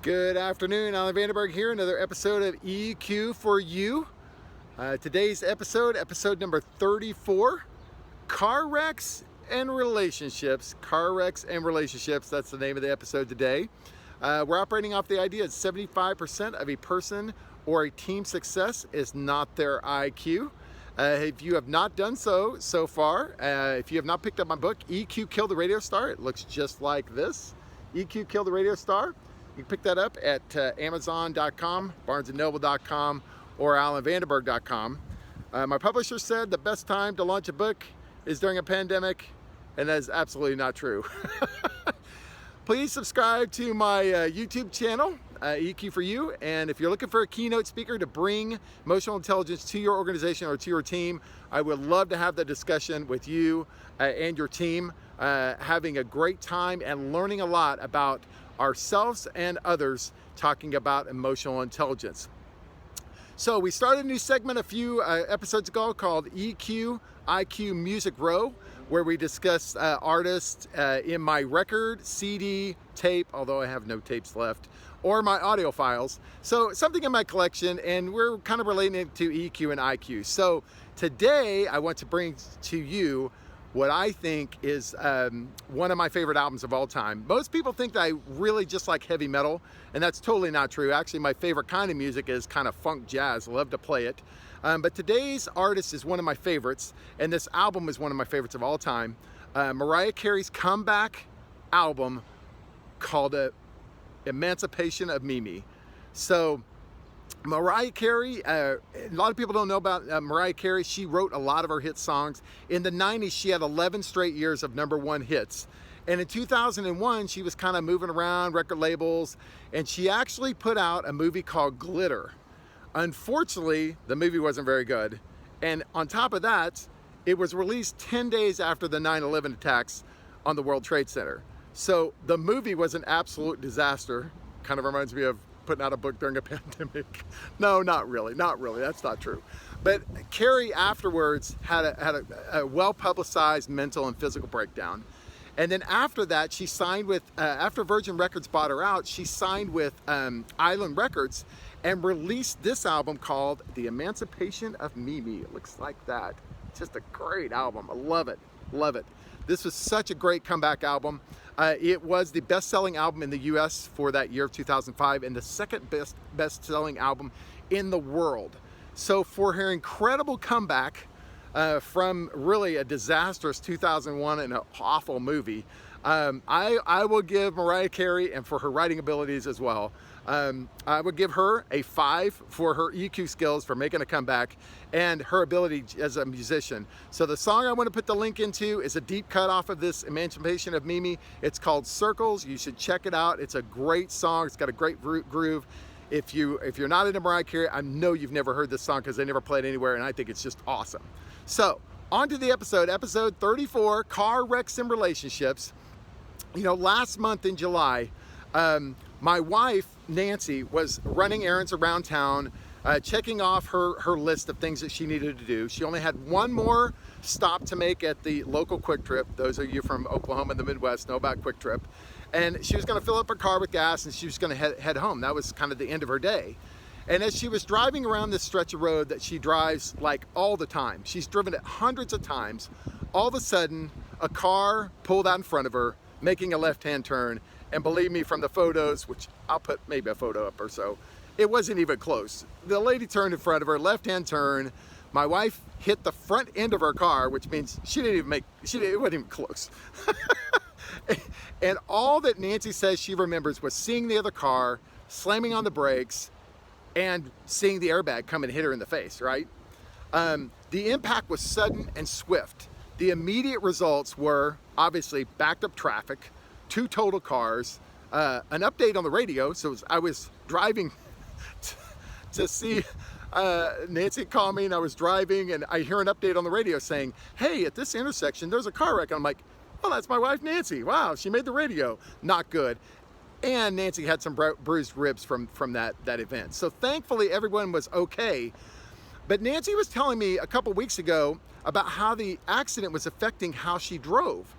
Good afternoon, Alan Vandenberg here, another episode of EQ for You. Today's episode number 34, Car Wrecks and Relationships. Car Wrecks and Relationships, that's the name of the episode today. We're operating off the idea that 75% of a person or a team's success is not their IQ. If you have not done so far, if you have not picked up my book, EQ Kill the Radio Star, it looks just like this. EQ Kill the Radio Star. You can pick that up at Amazon.com, BarnesandNoble.com, or AlanVandenberg.com. My publisher said the best time to launch a book is during a pandemic, and that is absolutely not true. Please subscribe to my YouTube channel, EQ for You, and if you're looking for a keynote speaker to bring emotional intelligence to your organization or to your team, I would love to have that discussion with you and your team, having a great time and learning a lot about ourselves and others, talking about emotional intelligence. So we started a new segment a few episodes ago called EQ IQ Music Row, where we discuss artists in my record, CD, tape, although I have no tapes left, or my audio files. So something in my collection, and we're kind of relating it to EQ and IQ. So today I want to bring to you what I think is one of my favorite albums of all time. Most people think that I really just like heavy metal, and that's totally not true. Actually, my favorite kind of music is kind of funk jazz. I love to play it. But today's artist is one of my favorites, and this album is one of my favorites of all time. Mariah Carey's comeback album called Emancipation of Mimi. So Mariah Carey, a lot of people don't know about Mariah Carey. She wrote a lot of her hit songs. In the 90s, she had 11 straight years of #1 hits. And in 2001, she was kind of moving around record labels, and she actually put out a movie called Glitter. Unfortunately, the movie wasn't very good. And on top of that, it was released 10 days after the 9/11 attacks on the World Trade Center. So the movie was an absolute disaster. Kind of reminds me of putting out a book during a pandemic. No, not really. That's not true. But Carey afterwards had a well-publicized mental and physical breakdown. And then after that, she signed with, after Virgin Records bought her out, she signed with Island Records and released this album called The Emancipation of Mimi. It looks like that. It's just a great album. I love it. Love it. This was such a great comeback album. It was the best-selling album in the US for that year of 2005 and the second best-selling album in the world. So for her incredible comeback from really a disastrous 2001 and an awful movie, I will give Mariah Carey, and for her writing abilities as well, I would give her a 5 for her EQ skills for making a comeback and her ability as a musician. So the song I want to put the link into is a deep cut off of this Emancipation of Mimi. It's called Circles. You should check it out. It's a great song. It's got a great groove. If you're not into Mariah Carey, I know you've never heard this song because they never played anywhere, and I think it's just awesome. So on to the episode 34, Car Wrecks and Relationships. You know, last month in July, my wife, Nancy, was running errands around town, checking off her list of things that she needed to do. She only had one more stop to make at the local Quick Trip. Those of you from Oklahoma and the Midwest know about Quick Trip. And she was going to fill up her car with gas, and she was going to head home. That was kind of the end of her day. And as she was driving around this stretch of road that she drives like all the time, she's driven it hundreds of times, all of a sudden a car pulled out in front of her, making a left-hand turn. And believe me, from the photos, which I'll put maybe a photo up or so, it wasn't even close. The lady turned in front of her, left-hand turn. My wife hit the front end of her car, which means it wasn't even close. And all that Nancy says she remembers was seeing the other car, slamming on the brakes, and seeing the airbag come and hit her in the face, right? The impact was sudden and swift. The immediate results were obviously backed up traffic, 2 total cars, an update on the radio. So I was driving to see Nancy call me, and I was driving, and I hear an update on the radio saying, "Hey, at this intersection, there's a car wreck." And I'm like, "Oh, that's my wife, Nancy. Wow, she made the radio." Not good. And Nancy had some bruised ribs from that event. So thankfully, everyone was okay. But Nancy was telling me a couple weeks ago about how the accident was affecting how she drove.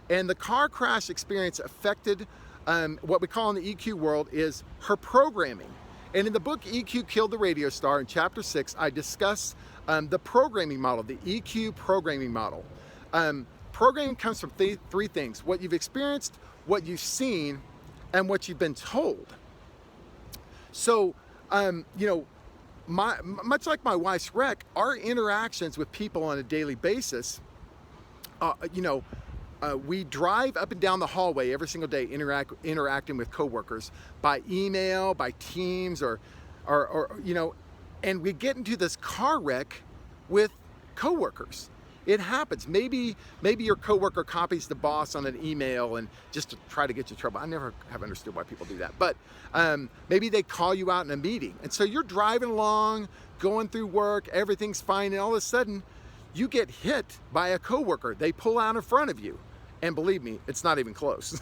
And the car crash experience affected what we call in the EQ world is her programming. And in the book EQ Killed the Radio Star, in chapter 6, I discuss the programming model, the EQ programming model. Programming comes from three things: what you've experienced, what you've seen, and what you've been told. So, much like my wife's wreck, our interactions with people on a daily basis, we drive up and down the hallway every single day, interacting with coworkers by email, by Teams, or and we get into this car wreck with coworkers. It happens. Maybe your coworker copies the boss on an email and just to try to get you in trouble. I never have understood why people do that. But maybe they call you out in a meeting. And so you're driving along, going through work, everything's fine, and all of a sudden you get hit by a coworker. They pull out in front of you. And believe me, it's not even close.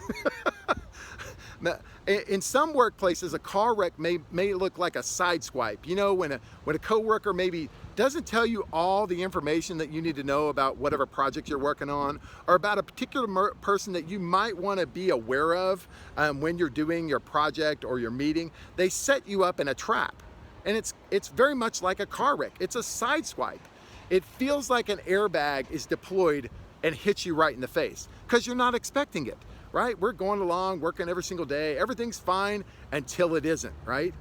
In some workplaces, a car wreck may look like a side swipe. When a coworker maybe doesn't tell you all the information that you need to know about whatever project you're working on, or about a particular person that you might want to be aware of when you're doing your project or your meeting. They set you up in a trap, and it's very much like a car wreck. It's a side swipe. It feels like an airbag is deployed and hits you right in the face because you're not expecting it, right? We're going along, working every single day. Everything's fine until it isn't, right?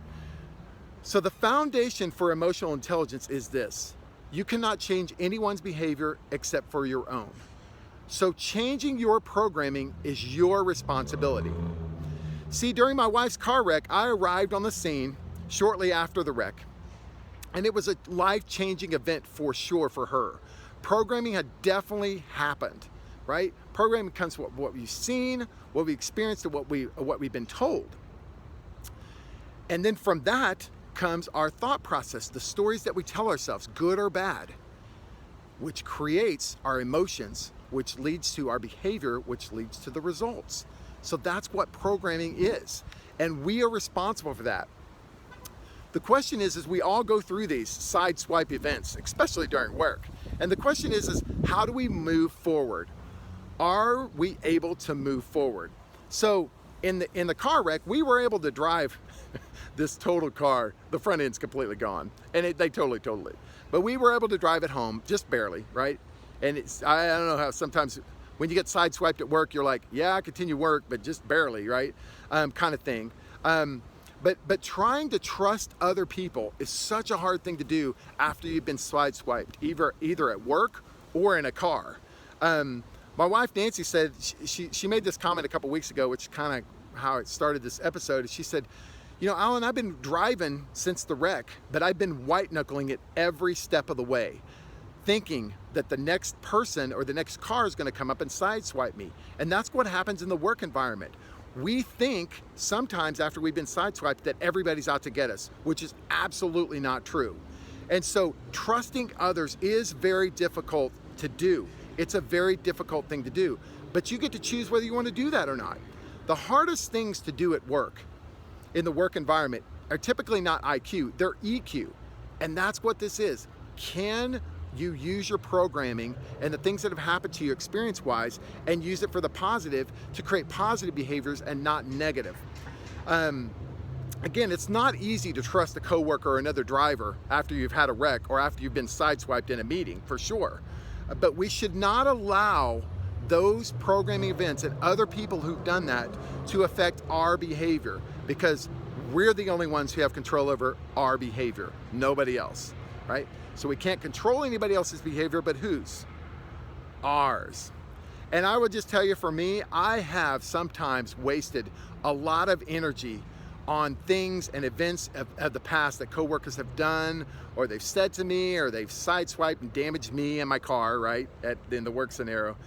So the foundation for emotional intelligence is this: you cannot change anyone's behavior except for your own. So changing your programming is your responsibility. See, during my wife's car wreck, I arrived on the scene shortly after the wreck, and it was a life-changing event for sure for her. Programming had definitely happened, right? Programming comes from what we've seen, what we experienced, and what we've been told. And then from that comes our thought process, the stories that we tell ourselves, good or bad, which creates our emotions, which leads to our behavior, which leads to the results. So that's what programming is. And we are responsible for that. The question is we all go through these side swipe events, especially during work. And the question is how do we move forward? Are we able to move forward? So in the car wreck, we were able to drive this total car. The front end's completely gone, and they totally totaled it. But we were able to drive it home, just barely, right? And I don't know how sometimes when you get side swiped at work, you're like, yeah, I continue work, but just barely, right? Kind of thing. But trying to trust other people is such a hard thing to do after you've been sideswiped, either at work or in a car. My wife Nancy said, she made this comment a couple weeks ago, which is kind of how it started this episode. She said, Alan, I've been driving since the wreck, but I've been white knuckling it every step of the way, thinking that the next person or the next car is going to come up and sideswipe me. And that's what happens in the work environment. We think sometimes after we've been sideswiped that everybody's out to get us, which is absolutely not true. And so trusting others is very difficult to do. It's a very difficult thing to do, but you get to choose whether you want to do that or not. The hardest things to do at work, in the work environment, are typically not IQ, they're EQ. And that's what this is. Can you use your programming and the things that have happened to you experience-wise and use it for the positive to create positive behaviors and not negative? Again, it's not easy to trust a coworker or another driver after you've had a wreck or after you've been sideswiped in a meeting, for sure. But we should not allow those programming events and other people who've done that to affect our behavior, because we're the only ones who have control over our behavior, nobody else, right? So we can't control anybody else's behavior, but whose? Ours. And I would just tell you, for me, I have sometimes wasted a lot of energy on things and events of the past that coworkers have done, or they've said to me, or they've sideswiped and damaged me and my car, right, in the work scenario.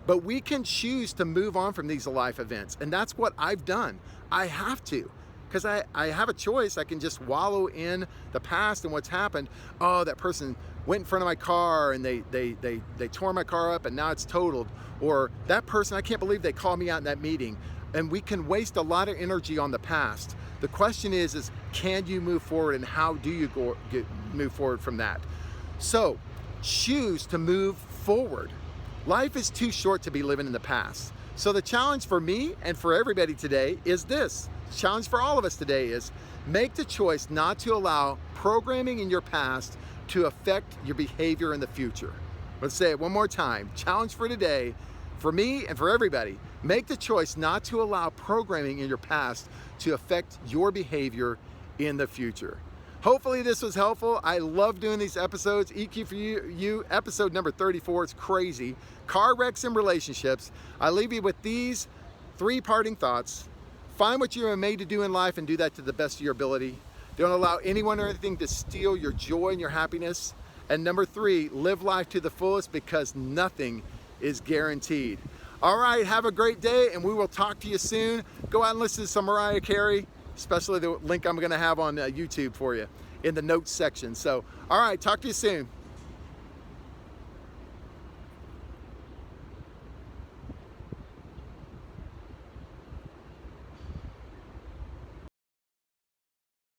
But we can choose to move on from these life events, and that's what I've done. I have to, because I have a choice. I can just wallow in the past and what's happened. Oh, that person went in front of my car and they tore my car up and now it's totaled. Or that person, I can't believe they called me out in that meeting. And we can waste a lot of energy on the past. The question is can you move forward, and how do you move forward from that? So choose to move forward. Life is too short to be living in the past. So the challenge for me and for everybody today is this. The challenge for all of us today is make the choice not to allow programming in your past to affect your behavior in the future. Let's say it one more time. Challenge for today, for me and for everybody, make the choice not to allow programming in your past to affect your behavior in the future. Hopefully this was helpful. I love doing these episodes. EQ for you, episode number 34. It's crazy. Car wrecks and relationships. I leave you with these 3 parting thoughts. Find what you are made to do in life and do that to the best of your ability. Don't allow anyone or anything to steal your joy and your happiness. And number 3, live life to the fullest, because nothing is guaranteed. All right, have a great day, and we will talk to you soon. Go out and listen to some Mariah Carey, especially the link I'm gonna have on YouTube for you in the notes section. So, all right, talk to you soon.